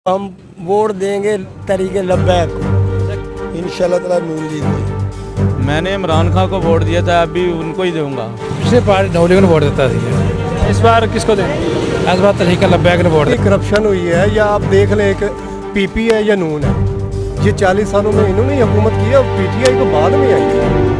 हम वोट देंगे तरीके लब्बैक को इंशाल्लाह ताला नून लीग को। मैंने इमरान खान को वोट दिया था, अभी उनको ही दूंगा। पिछले बार नौलियों ने वोट देता था, इस बार किसको देंगे? इस बार तरीका लब्बैक ने वोट दिया। करप्शन हुई है या आप देख लें एक पीपी है या नून है, ये 40 सालों में इन्होंने हुकूमत की है और पीटीआई तो बाद में आई है।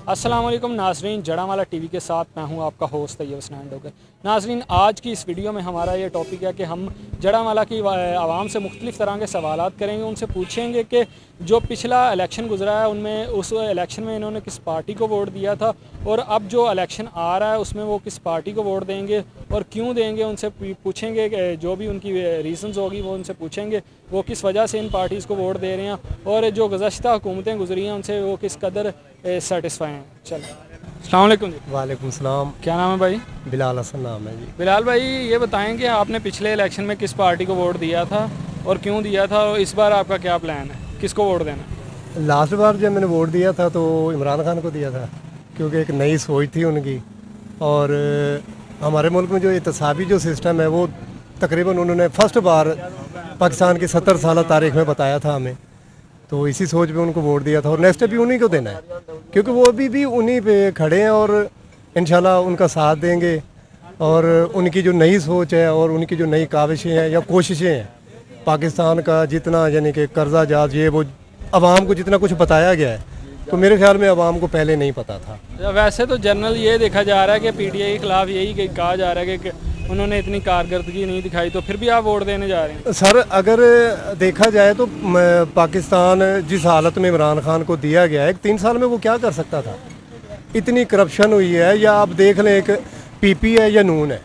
अस्सलाम वालेकुम नाजरीन, जड़ावाला टीवी के साथ मैं हूं आपका होस्ट तैयब हसनैन डोगर। नाजरीन, आज की इस वीडियो में हमारा ये टॉपिक है कि हम जड़ावाला की आवाम से मुख्तलिफ़ तरह के सवालात करेंगे। उनसे पूछेंगे कि जो पिछला इलेक्शन गुजरा है उनमें उस इलेक्शन में इन्होंने किस पार्टी को वोट दिया था और अब जो इलेक्शन आ रहा है उसमें वो किस पार्टी को वोट देंगे और क्यों देंगे। उनसे पूछेंगे कि जो भी उनकी रीज़न्स होगी वो उनसे पूछेंगे वो किस वजह से इन पार्टीज़ को वोट दे रहे हैं और जो गुज़श्ता हुकूमतें गुजरी हैं उनसे वो किस कदर सेटिस्फाई हैं। चलो, अस्सलाम वालेकुम जी। वालेकुम सलाम। क्या नाम है भाई? बिलाल हसन नाम है जी। बिलाल भाई, ये बताएं कि आपने पिछले इलेक्शन में किस पार्टी को वोट दिया था और क्यों दिया था और इस बार आपका क्या प्लान है, किसको वोट देना? लास्ट बार जब मैंने वोट दिया था तो इमरान खान को दिया था, क्योंकि एक नई सोच थी उनकी। और हमारे मुल्क में जो इत्तेसाबी जो सिस्टम है वो तकरीबन उन्होंने फर्स्ट बार पाकिस्तान की 70 साल तारीख में बताया था हमें, तो इसी सोच पे उनको वोट दिया था और नेक्स्ट भी उन्हीं को देना है, क्योंकि वो अभी भी उन्हीं पे खड़े हैं और इंशाल्लाह उनका साथ देंगे। और उनकी जो नई सोच है और उनकी जो नई काविशें हैं या कोशिशें हैं, पाकिस्तान का जितना यानी कि कर्जा जात ये वो आवाम को जितना कुछ बताया गया है, तो मेरे ख्याल में आवाम को पहले नहीं पता था। वैसे तो जनरल ये देखा जा रहा है कि पीटीआई के खिलाफ यही कहा जा रहा है कि उन्होंने इतनी कारकर्दगी नहीं दिखाई, तो फिर भी आप वोट देने जा रहे हैं? सर, अगर देखा जाए तो पाकिस्तान जिस हालत में इमरान खान को दिया गया है, 3 साल में वो क्या कर सकता था? इतनी करप्शन हुई है, या आप देख लें एक पीपी है या नून है,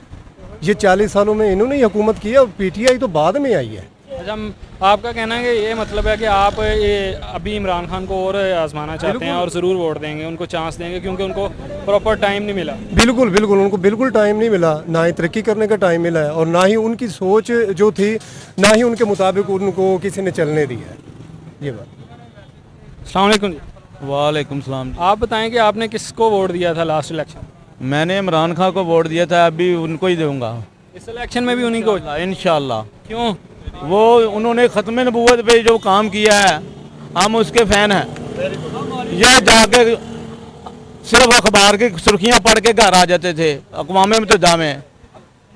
ये 40 सालों में इन्होंने हुकूमत की है और पीटीआई तो बाद में आई है। अच्छा, आपका कहना है कि ये मतलब है कि आप ये अभी इमरान खान को और आजमाना चाहते हैं और ज़रूर वोट देंगे, उनको चांस देंगे क्योंकि उनको प्रॉपर टाइम नहीं मिला? बिल्कुल बिल्कुल, उनको बिल्कुल टाइम नहीं मिला, ना ही तरक्की करने का टाइम मिला है और ना ही उनकी सोच जो थी, ना ही उनके मुताबिक उनको किसी ने चलने दी है। ये बात। अस्सलाम वालेकुम जी। वालेकुम सलाम। आप बताएं कि आपने किसको वोट दिया था लास्ट इलेक्शन? मैंने इमरान खान को वोट दिया था, अभी उनको ही दूंगा। इस इलेक्शन में भी उन्हीं को? इंशाल्लाह। क्यों? वो उन्होंने ख़त्म नबूवत पे जो काम किया है हम उसके फ़ैन हैं। यह जाके सिर्फ अखबार की सुर्खियां पढ़ के घर आ जाते थे, अक़वाम मुत्तहिदा में।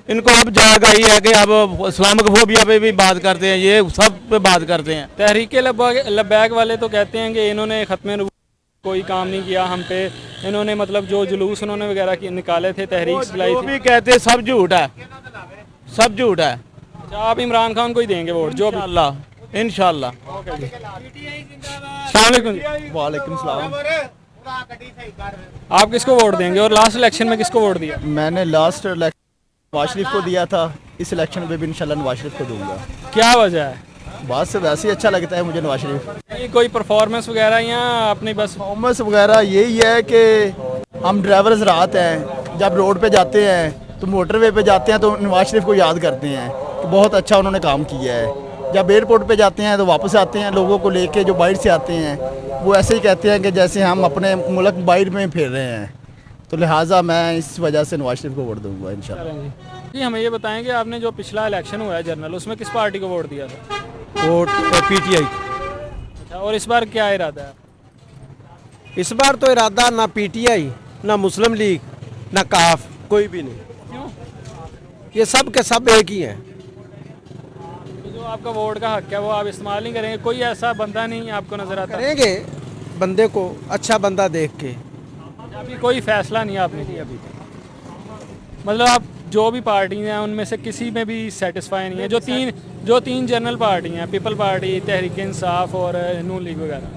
इनको अब जाएगा ही है कि अब इस्लामिक फोबिया पे भी बात करते हैं, ये सब पे बात करते हैं। तहरीके लब्बैक वाले तो कहते हैं कि इन्होंने ख़त्म नबूवत कोई काम नहीं किया हम पे, इन्होंने मतलब जो जुलूस उन्होंने वगैरह निकाले थे, तहरीक चलाई थी, भी कहते हैं सब झूठ है, सब झूठ है। अच्छा, आप इमरान खान को ही देंगे वोट? जो इंशाल्लाह इंशाल्लाह। अस्सलाम वालेकुम जी। वालेकुम सलाम। आप किसको वोट देंगे और लास्ट इलेक्शन में किसको वोट दिया? मैंने लास्ट इलेक्शन नवाज शरीफ को दिया था, इस इलेक्शन में भी इंशाल्लाह नवाज शरीफ को दूंगा। क्या वजह है? बस वैसे ही अच्छा लगता है मुझे नवाज शरीफ। नहीं, कोई परफॉर्मेंस वगैरह या अपनी बस? परफॉर्मेंस वगैरह यही है कि हम ड्राइवर रात हैं, जब रोड पे जाते हैं तो मोटरवे पे जाते हैं तो नवाज शरीफ को याद करते हैं कि बहुत अच्छा उन्होंने काम किया है। जब एयरपोर्ट पे जाते हैं तो वापस आते हैं, लोगों को लेके जो बाहर से आते हैं वो ऐसे ही कहते हैं कि जैसे हम अपने मुल्क बाहर में फिर रहे हैं, तो लिहाजा मैं इस वजह से नवाज शरीफ को वोट दूंगा इंशाल्लाह। जी, हमें ये बताएं कि आपने जो पिछला इलेक्शन हुआ है जनरल, उसमें किस पार्टी को वोट दिया था? Vote PTI. अच्छा, और इस बार क्या इरादा है? इस बार तो इरादा ना पीटीआई, ना मुस्लिम लीग, ना काफ, कोई भी नहीं। क्यों? ये सब के सब एक ही हैं। तो जो आपका वोट का हक है वो आप इस्तेमाल नहीं करेंगे? कोई ऐसा बंदा नहीं आपको नजर आता? करेंगे बंदे को, अच्छा बंदा देख के। अभी कोई फैसला नहीं आपने किया अभी तक? मतलब आप जो भी पार्टी हैं उनमें से किसी में भी सेटिस्फाई नहीं है? जो तीन जनरल पार्टी हैं, पीपल पार्टी, तहरीक इंसाफ और नून लीग वगैरह।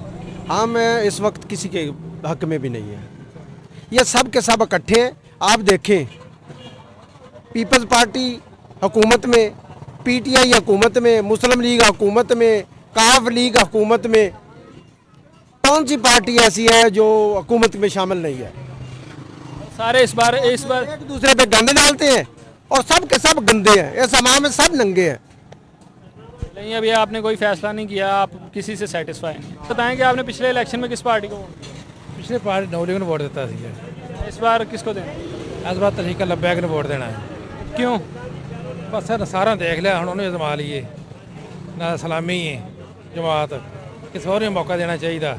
हाँ, मैं इस वक्त किसी के हक में भी नहीं है, ये सब के सब इकट्ठे हैं। आप देखें, पीपल्स पार्टी हुकूमत में, पीटीआई हुकूमत में, मुस्लिम लीग हुकूमत में, काफ लीग हुकूमत में, कौन सी पार्टी ऐसी है जो हुकूमत में शामिल नहीं है? सारे इस बार एक दूसरे पे गंद डालते हैं और सब के सब गंदे हैं, इस समाज में सब नंगे हैं। नहीं, अभी आपने कोई फैसला नहीं किया, आप किसी से सेटिस्फाई नहीं? बताएं कि आपने पिछले इलेक्शन में किस पार्टी को वोट दिया? पिछले बार नौलियों ने वोट देता था, इस बार किसको दें? इस बार तरीका लब्बैक ने वोट देना है। क्यों? ਬਸ ਸਾਰਾ ਦੇਖ ਲਿਆ, ਹੁਣ ਉਹਨੂੰ ਅਜ਼ਮਾ ਲਈਏ ਨਾ ਇਸਲਾਮੀ जमात किसी और में मौका देना चाहिए।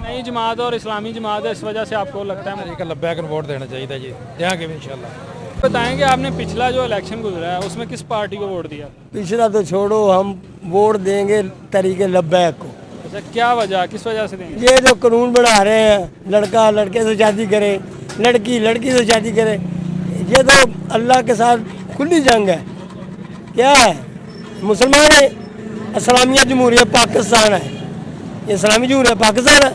नई जमात और इस्लामी जमात है, इस वजह से आपको लगता है तरीका लब्बैक वोट देना चाहिए जी, देंगे भी इंशाल्लाह। बताएंगे आपने पिछला जो इलेक्शन गुजरा है उसमें किस पार्टी को वोट दिया? पिछला तो छोड़ो, हम वोट देंगे तरीके लब्बैक को। अच्छा, क्या वजह, किस वजह से देंगे? ये जो कानून बना रहे हैं, लड़का लड़के से शादी करे, लड़की लड़की से शादी करे, ये तो अल्लाह के साथ खुली जंग है। क्या है, मुसलमान है, इस्लामिया जमहूरियत पाकिस्तान है, ये इस्लामी जमहूरियत पाकिस्तान है।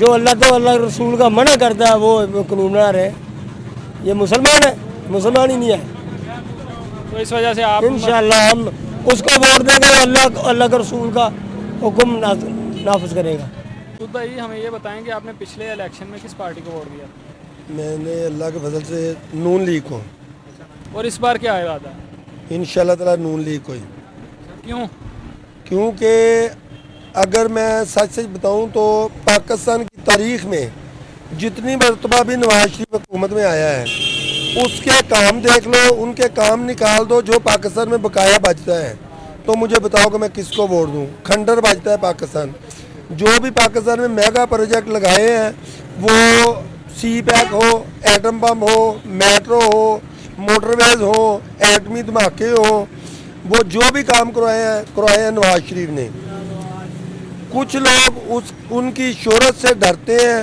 जो अल्लाह तो अल्लाह रसूल का मना करता है वो कानून बना रहे हैं। ये मुसलमान है, मुसलमान ही नहीं है। तो इस वजह से आप इंशाल्लाह हम उसको वोट देंगे, अल्लाह के रसूल का हुक्म नाफिज करेगा। खुद भाई हमें ये बताएं कि आपने पिछले इलेक्शन में किस पार्टी को वोट दिया? मैंने अल्लाह के फजल से नून लीग को, और इस बार क्या इरादा है? इंशाल्लाह ताला नून लीग को ही। क्यों? क्योंकि अगर मैं सच सच बताऊं तो पाकिस्तान की तारीख में जितनी मरतबा भी नवाज शरीफ हुकूमत में आया है उसके काम देख लो, उनके काम निकाल दो, जो पाकिस्तान में बकाया बचता है तो मुझे बताओ कि मैं किसको वोट दूं। खंडर बचता है पाकिस्तान। जो भी पाकिस्तान में मेगा प्रोजेक्ट लगाए हैं, वो सी पैक हो, एटम बम हो, मेट्रो हो, मोटरवेज हो, एटमी धमाके हो, वो जो भी काम करवाए हैं नवाज शरीफ ने। कुछ लोग उनकी शोहरत से डरते हैं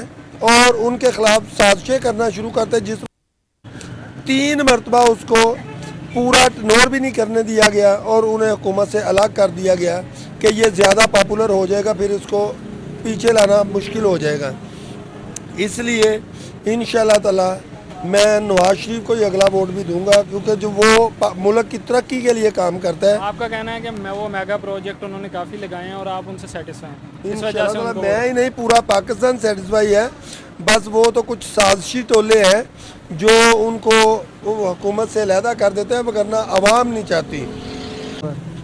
और उनके खिलाफ साजिशें करना शुरू करते हैं, जिस 3 मरतबा उसको पूरा टर्नओवर भी नहीं करने दिया गया और उन्हें हुकूमत से अलग कर दिया गया कि ये ज़्यादा पॉपुलर हो जाएगा, फिर इसको पीछे लाना मुश्किल हो जाएगा। इसलिए इंशाल्लाह ताला मैं नवाज शरीफ को ही अगला वोट भी दूंगा, क्योंकि जो वो मुल्क की तरक्की के लिए काम करता है। आपका कहना है कि वो मेगा प्रोजेक्ट उन्होंने काफ़ी लगाए हैं और आप उनसे सेटिस्फाई हैं, इस वजह से उनको मैं ही नहीं, पूरा पाकिस्तान सेटिस्फाई है। बस वो तो कुछ साजिशी टोले हैं जो उनको हुकूमत से अलहदा कर देते हैं, वरना आवाम नहीं चाहती।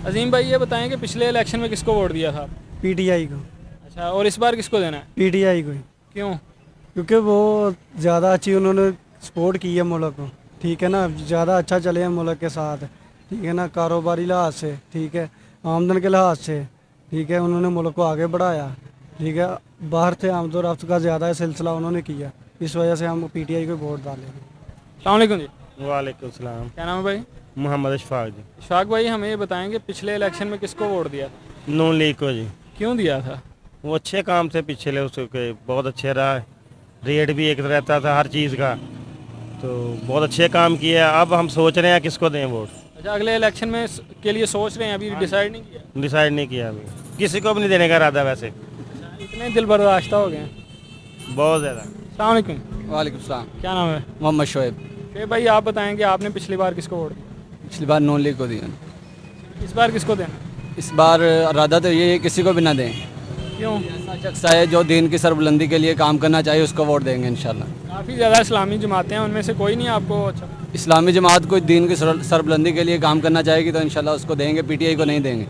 अजीम भाई ये बताएं कि पिछले इलेक्शन में किसको वोट दिया था? पीटीआई को। अच्छा, और इस बार किसको देना है? पीटीआई को ही। क्यों? क्योंकि वो ज़्यादा अच्छी उन्होंने सपोर्ट की है मुल्क को, ठीक है ना, ज़्यादा अच्छा चले हैं मुल्क के साथ, ठीक है ना, कारोबारी लिहाज से, ठीक है, आमदन के लिहाज से, ठीक है, उन्होंने मुल्क को आगे बढ़ाया, ठीक है, बाहर से आमद और रफ्त का ज़्यादा सिलसिला उन्होंने किया, इस वजह से हम पीटीआई को वोट डालेंगे। अस्सलाम वालेकुम जी। वालेकुम सलाम। क्या नाम है भाई? मोहम्मद अशफाक जी। इशफाक भाई हमें ये बताएंगे पिछले इलेक्शन में किसको वोट दिया? नून लीग को जी। क्यों दिया था? वो अच्छे काम थे पिछले, उसके बहुत अच्छे रहा, रेट भी एक रहता था हर चीज़ का, तो बहुत अच्छे काम किए। अब हम सोच रहे हैं किसको दें वोट। अच्छा, अगले इलेक्शन में के लिए सोच रहे हैं, अभी डिसाइड नहीं किया? डिसाइड नहीं किया अभी, किसी को भी नहीं देने का इरादा वैसे। इतने दिल बर्दाश्ता हो गए? बहुत ज़्यादा। अस्सलाम वालेकुम। वालेकुम सलाम। क्या नाम है? मोहम्मद शोएब। फिर भाई आप बताएं कि आपने पिछली बार किसको वोट दिया? पिछली बार नून लीग को दिया, इस बार किसको देना? इस बार इरादा तो ये है किसी को भी ना दें। क्यों? ऐसा शख्स है जो दीन की सरबुलंदी के लिए काम करना चाहिए, उसको वोट देंगे इंशाल्लाह। काफ़ी ज़्यादा इस्लामी जमातें हैं, उनमें से कोई नहीं आपको अच्छा? इस्लामी जमात को दीन की सरबुलंदी के लिए काम करना चाहेगी तो इंशाल्लाह उसको देंगे, पीटीआई को नहीं देंगे।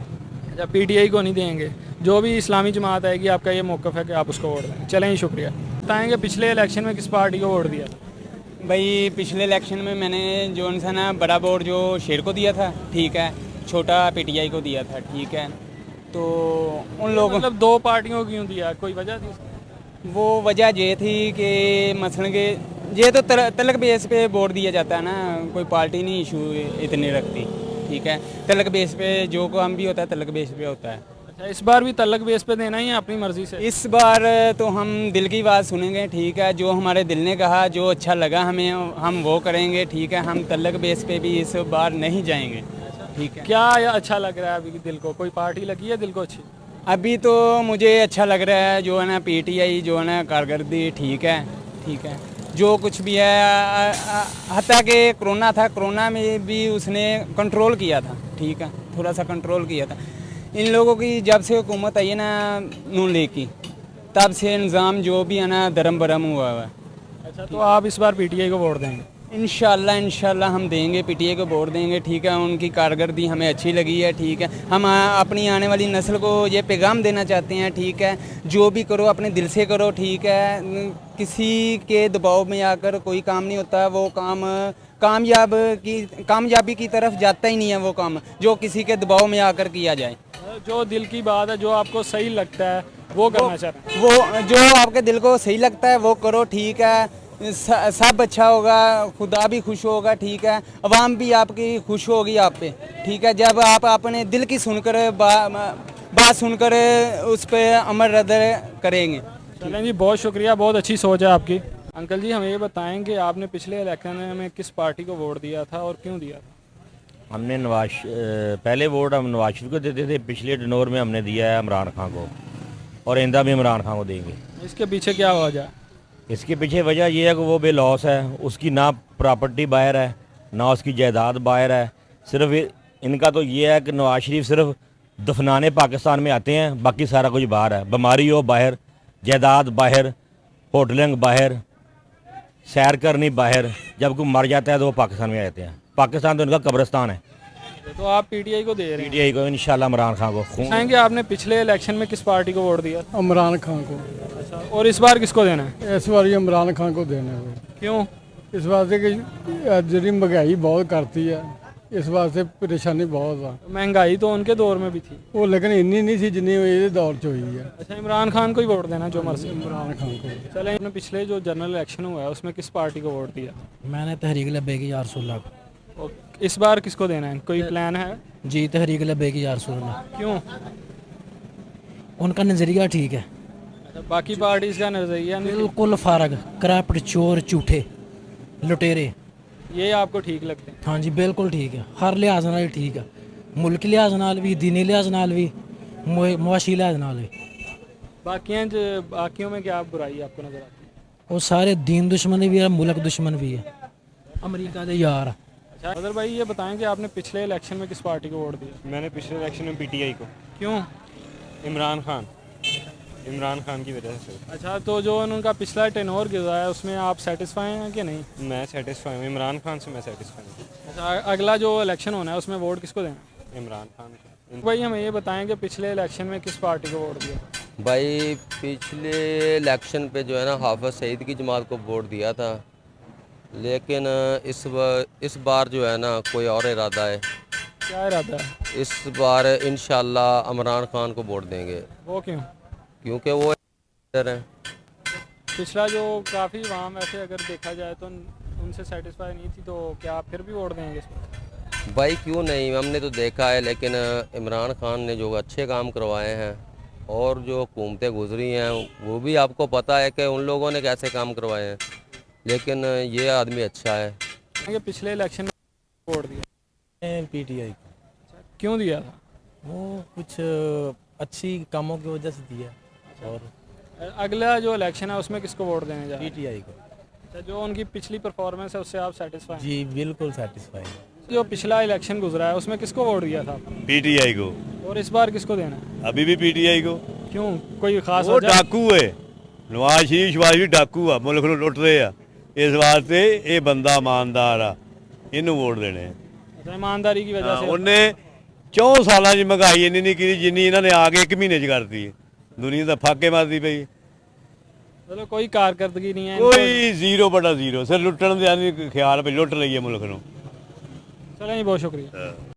अच्छा, पीटीआई को नहीं देंगे, जो भी इस्लामी जमात आएगी आपका ये मौक़िफ़ है कि आप उसको वोट दें। चलें, शुक्रिया। बताएंगे पिछले इलेक्शन में किस पार्टी को वोट दिया? भाई पिछले इलेक्शन में मैंने जो सा ना बड़ा वोट जो शेर को दिया था, ठीक है, छोटा पीटीआई को दिया था, ठीक है। तो उन लोगों मतलब 2 पार्टियों को क्यों दिया, कोई वजह थी? वो वजह ये थी कि मसलन के ये तो तलक बेस पे वोट दिया जाता है ना, कोई पार्टी नहीं इशू इतने रखती, ठीक है। तलक बेस पे जो काम भी होता है तलक बेस पे होता है। अच्छा, इस बार भी तलक बेस पे देना ही है अपनी मर्जी से? इस बार तो हम दिल की बात सुनेंगे, ठीक है, जो हमारे दिल ने कहा, जो अच्छा लगा हमें हम वो करेंगे, ठीक है। हम तलक बेस पे भी इस बार नहीं जाएंगे, ठीक है। क्या अच्छा लग रहा है अभी दिल को? कोई पार्टी लगी है दिल को अच्छी? अभी तो मुझे अच्छा लग रहा है जो है ना पीटीआई जो है ना कारकर्दगी ठीक है, ठीक है। जो कुछ भी है, हत्या कि कोरोना था, कोरोना में भी उसने कंट्रोल किया था, ठीक है, थोड़ा सा कंट्रोल किया था। इन लोगों की जब से हुकूमत आई है ना नून लीग की, तब से निज़ाम जो भी है ना दरम बरम हुआ है। अच्छा, तो आप इस बार पीटीआई को वोट देंगे? इंशाल्लाह हम देंगे, पीटीआई को वोट देंगे, ठीक है। उनकी कारकर्दगी हमें अच्छी लगी है, ठीक है। हम अपनी आने वाली नस्ल को ये पैगाम देना चाहते हैं, ठीक है, जो भी करो अपने दिल से करो, ठीक है। किसी के दबाव में आकर कोई काम नहीं होता, वो काम कामयाबी की तरफ जाता ही नहीं है वो काम जो किसी के दबाव में आकर किया जाए। जो दिल की बात है, जो आपको सही लगता है वो करना चाह रहे हैं। वो जो आपके दिल को सही लगता है वो करो, ठीक है, सब अच्छा होगा, खुदा भी खुश होगा, ठीक है, अवाम भी आपकी खुश होगी आप पे, ठीक है। जब आप अपने दिल की सुनकर बात सुनकर उस पर अमल रद्द करेंगे। चलें जी, बहुत शुक्रिया, बहुत अच्छी सोच है आपकी। अंकल जी, हमें ये बताएं कि आपने पिछले इलेक्शन में किस पार्टी को वोट दिया था और क्यों दिया था? हमने पहले वोट हम नवाज शरीफ को देते थे, पिछले टर्नोवर में हमने दिया है इमरान खान को, और आइंदा भी इमरान खान को देंगे। इसके पीछे क्या वजह? इसके पीछे वजह यह है कि वो बेलॉस है, उसकी ना प्रॉपर्टी बाहर है ना उसकी जायदाद बाहर है। सिर्फ इनका तो ये है कि नवाज शरीफ सिर्फ दफनाने पाकिस्तान में आते हैं, बाकी सारा कुछ बाहर है। बीमारी हो बाहर, जायदाद बाहर, होटलिंग बाहर, सैर करनी बाहर, जब कोई मर जाता है तो वो पाकिस्तान में आते हैं। पाकिस्तान तो इनका कब्रिस्तान है। तो आप पीटीआई को दे रहे हैं? पीटीआई को इंशाल्लाह इमरान खान को। बताएंगे आपने पिछले इलेक्शन में किस पार्टी को वोट दिया? इमरान खान को। अच्छा, और इस बार किसको देना है? इस बार इमरान खान को देना है। क्यों? इस वास्ते कि जी महंगाई बहुत करती है, इस वास्ते परेशानी बहुत है। महंगाई तो उनके दौर में भी थी वो, लेकिन इन्नी नहीं थी जितनी ये दौर च हुई है। अच्छा, इमरान खान को ही वोट देना जो मर्जी? इमरान खान को। चलें, आपने पिछले जो जनरल इलेक्शन हुआ है उसमें किस पार्टी को वोट दिया? मैंने तहरीक लब्बैक यारसुल्लाह को। और इस बार किसको देना है? कोई प्लान है? जी, तहरीक लब्बैक यारसुल्लाह। क्यों? उनका नज़रिया ठीक है। अच्छा, बाकी पार्टीज का नजरिया नहीं? बिल्कुल फारग, करप्ट, चोर, झूठे, लुटेरे, ये आपको ठीक लगते हैं? हाँ जी, बिल्कुल ठीक है, हर लिहाज नाल ठीक है, मुल्क लिहाज नाल भी, दीनी लिहाज नाल भी, मुआशी लिहाज नाल भी। बाकियों में क्या बुराई आपको नजर आती है? वो सारे दीन दुश्मन भी है, मुल्क दुश्मन भी है, अमरीका के यार। अच्छा, अदर भाई ये बताएं कि आपने पिछले इलेक्शन में किस पार्टी को वोट दिया? मैंने पिछले इलेक्शन में पीटीआई को। क्यों? इमरान खान की वजह से। अच्छा, तो जो उनका पिछला टेनोर गुजरा है उसमें आप सेटिस्फाई हैं कि नहीं? मैं सेटिस्फाई हूँ, इमरान खान से मैं सेटिस्फाई हूँ। अच्छा, अगला जो इलेक्शन होना है उसमें वोट किसको देना? इमरान खान को। भाई हमें ये बताएं कि पिछले इलेक्शन में किस पार्टी को वोट दिया? भाई पिछले इलेक्शन पे जो है ना हाफिज़ सईद की जमात को वोट दिया था, लेकिन इस बार जो है ना कोई और इरादा है। क्या इरादा है? इस बार इंशाल्लाह इमरान खान को वोट देंगे। वो क्यों? क्योंकि वो है। पिछला जो काफ़ी आवाम ऐसे अगर देखा जाए तो उनसे सेटिस्फाई नहीं थी, तो क्या आप फिर भी वोट देंगे इस पर? भाई क्यों नहीं, हमने तो देखा है, लेकिन इमरान खान ने जो अच्छे काम करवाए हैं और जो हुकूमतें गुजरी हैं वो भी आपको पता है कि उन लोगों ने कैसे काम करवाए हैं, लेकिन ये आदमी अच्छा है। पिछले इलेक्शन में वोट दिया? पीटीआई को। क्यों दिया था? वो कुछ अच्छी कामों की वजह से दिया। और अगला जो इलेक्शन है उसमें किसको वोट देने जा रहे हैं? पीटीआई को। अच्छा, जो उनकी पिछली परफॉर्मेंस है उससे आप सेटिस्फाई? जी बिल्कुल सेटिस्फाई। जो पिछला इलेक्शन गुजरा है उसमें किसको वोट दिया था? पीटीआई को। और इस बार किसको देना है? अभी भी पीटीआई को। क्यों, कोई खास वो डाकू है, नवाज शरीफ डाकू है, मुल्क को लुट रहे हैं, इस वास्ते ये बंदा ईमानदार आ, इनू वोट देने। अच्छा, ईमानदारी की वजह से उन्हें 4 साल की महंगाई इन्नी नहीं की जिन्नी इन्होंने आके 1 महीने च करती है। दुनिया तो फाके मारती पई। चलो, कोई कारकर्दगी नहीं है, कोई 0/0, सिर्फ लुटन का ख्याल पे लुट रही है मुल्क को। चलो जी, बहुत शुक्रिया।